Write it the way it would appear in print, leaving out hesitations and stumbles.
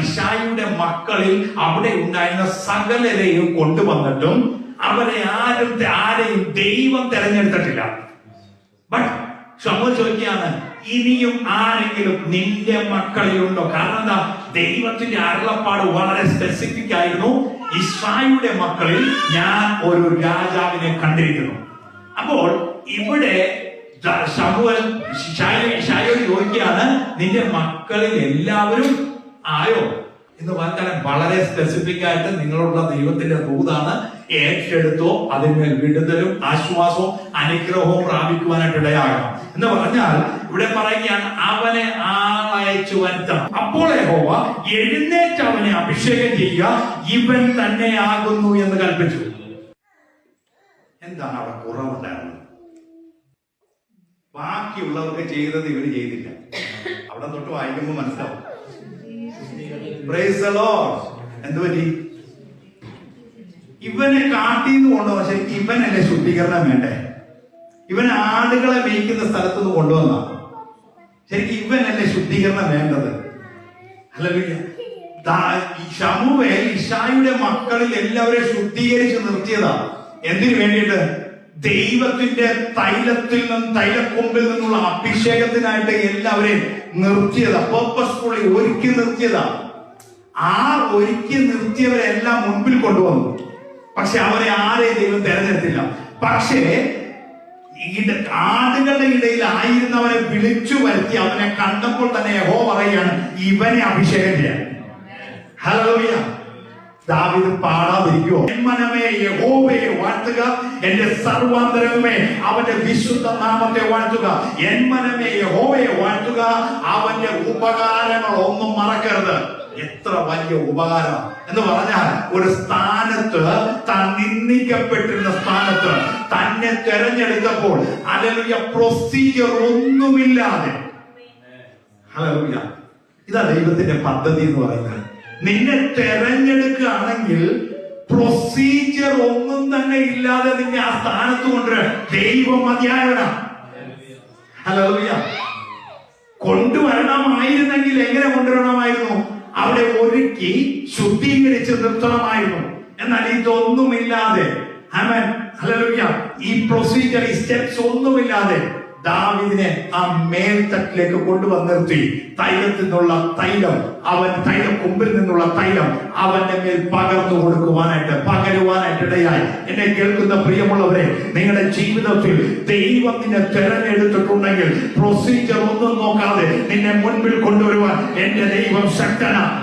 ഇശായിയുടെ മക്കളിൽ അവിടെ ഉണ്ടായിരുന്ന സകലരെയും കൊണ്ടുവന്നിട്ടും അവരെ ആരെയും ദൈവം തെരഞ്ഞെടുത്തിട്ടില്ല. ബട്ട് ശമൂവേൽ ചോദിക്കുകയാണ്, ഇനിയും ആരെങ്കിലും നിന്റെ മക്കളിലുണ്ടോ? കാരണം എന്താ? ദൈവത്തിന്റെ അരുളപ്പാട് വളരെ സ്പെസിഫിക് ആയിരുന്നു. ഇസ്രായേലിന്റെ മക്കളിൽ ഞാൻ ഒരു രാജാവിനെ കണ്ടിരിക്കുന്നു. അപ്പോൾ ഇവിടെ ശമൂവേൽ ഇശായിയോട് ചോദിക്കുകയാണ്, നിന്റെ മക്കളിൽ എല്ലാവരും ആയോ എന്ന് പറഞ്ഞാൽ വളരെ സ്പെസിഫിക് ആയിട്ട് നിങ്ങളുള്ള ദൈവത്തിന്റെ ദൂതാണ്. ഏറ്റെടുത്തോ, അതിന്മേൽ വിടുതലും ആശ്വാസവും അനുഗ്രഹവും പ്രാപിക്കുവാനായിട്ട് ഇടയാകണം എന്ന് പറഞ്ഞാൽ ഇവിടെ പറയുകയാണ്, അവനെ ആളയച്ചു വരുത്തണം. അപ്പോൾ യഹോവ എഴുന്നേറ്റ് അവനെ അഭിഷേകം ചെയ്യുക, ഇവൻ തന്നെ ആകുന്നു എന്ന് കൽപ്പിച്ചു. എന്താണ് അവിടെ കുറവുണ്ടായിരുന്നത്? ബാക്കിയുള്ളവർക്ക് ചെയ്തത് ഇവര് ചെയ്തില്ല. അവിടെ തൊട്ട് വായിക്കുമ്പോൾ മനസ്സിലാവും. Praise the Lord. എന്ത് പറ്റി? ഇവനെ കാട്ടിന്ന് കൊണ്ടുപോകാൻ ശരിക്കും ഇവനല്ലേ ശുദ്ധീകരണം വേണ്ടേ? ഇവൻ ആടുകളെ മേയ്ക്കുന്ന സ്ഥലത്തുനിന്ന് കൊണ്ടുവന്ന ശരിക്കും ഇവനല്ലേ ശുദ്ധീകരണം വേണ്ടത്? ഹല്ലേലൂയ. ശമൂവേൽ ഇശായിയുടെ മക്കളിൽ എല്ലാവരെയും ശുദ്ധീകരിച്ച് നിർത്തിയതാ. എന്തിനു വേണ്ടിയിട്ട്? ദൈവത്തിന്റെ തൈലത്തിൽ നിന്നും തൈലക്കൊമ്പിൽ നിന്നുള്ള അഭിഷേകത്തിനായിട്ട് എല്ലാവരെയും നിർത്തിയതാ. പേർപ്പസ്ഫുള്ളി ഒരുക്കി നിർത്തിയതാ. ആ ഒരുക്കി നിർത്തിയവരെല്ലാം മുൻപിൽ കൊണ്ടുവന്നു. പക്ഷെ അവരെ ആരെയും ദൈവം തെരഞ്ഞെടുത്തില്ല. പക്ഷേ ആടുകളുടെ ഇടയിൽ ആയിരുന്നവരെ വിളിച്ചു വരുത്തി അവനെ കണ്ടപ്പോൾ തന്നെ യഹോവ പറയുകയാണ്, ഇവനെ അഭിഷേകം ചെയ്യാൻ. ഹല്ലേലൂയ. ദാവീദ് പാടാതിരിക്കുവോ? എൻ മനമേ യഹോവയെ വാഴ്ത്തുക, എന്റെ സർവാന്തരമേ അവന്റെ വിശുദ്ധ നാമത്തെ വാഴ്ത്തുക. എൻ മനമേ യഹോവയെ വാഴ്ത്തുക, അവന്റെ ഉപകാരങ്ങൾ ഒന്നും മറക്കരുത്. എത്ര വലിയ ഉപകാരം എന്ന് പറഞ്ഞാൽ, ഒരു സ്ഥാനത്ത് താൻ നിന്ദിക്കപ്പെട്ടിരുന്ന സ്ഥാനത്ത് തന്നെ തെരഞ്ഞെടുത്തപ്പോൾ ഹല്ലേലൂയ, പ്രൊസീജിയർ ഒന്നുമില്ലാതെ. ഹല്ലേലൂയ. ഇതാ ദൈവത്തിന്റെ പദ്ധതി എന്ന് പറയുന്നത്. നിന്നെ തെരഞ്ഞെടുക്കുകയാണെങ്കിൽ പ്രൊസീജിയർ ഒന്നും തന്നെ ഇല്ലാതെ നിന്നെ ആ സ്ഥാനത്ത് കൊണ്ടുവരാൻ ദൈവം മതിയായവനാ. ഹല്ലേലൂയ. കൊണ്ടുവരണമായിരുന്നെങ്കിൽ എങ്ങനെ കൊണ്ടുവരണമായിരുന്നു? അവിടെ ഒരുക്കി ശുദ്ധീകരിച്ച് നിർത്തണമായിരുന്നു. എന്നാൽ ഇതൊന്നുമില്ലാതെ, ആമേൻ, ഹല്ലേലൂയ, ഈ പ്രൊസീജിയർ, ഈ സ്റ്റെപ്സ് ഒന്നുമില്ലാതെ ദാവീദിനെ ആ മേൽത്തട്ടിലേക്ക് കൊണ്ടുവന്ന് നിർത്തി. തൈലത്തിൽ നിന്നുള്ള തൈലം, അവൻ തൈലക്കൊമ്പിൽ നിന്നുള്ള തൈലം അവന്റെ മേൽ പകരുവാനായിട്ട് ഇടയായി. എന്നെ കേൾക്കുന്ന പ്രിയമുള്ളവരെ, നിങ്ങളുടെ ജീവിതത്തിൽ ദൈവം നിന്നെ തെരഞ്ഞെടുത്തിട്ടുണ്ടെങ്കിൽ പ്രൊസീജിയർ ഒന്നും നോക്കാതെ നിന്നെ മുൻപിൽ കൊണ്ടുവരുവാൻ എന്റെ ദൈവം ശക്തനാണ്.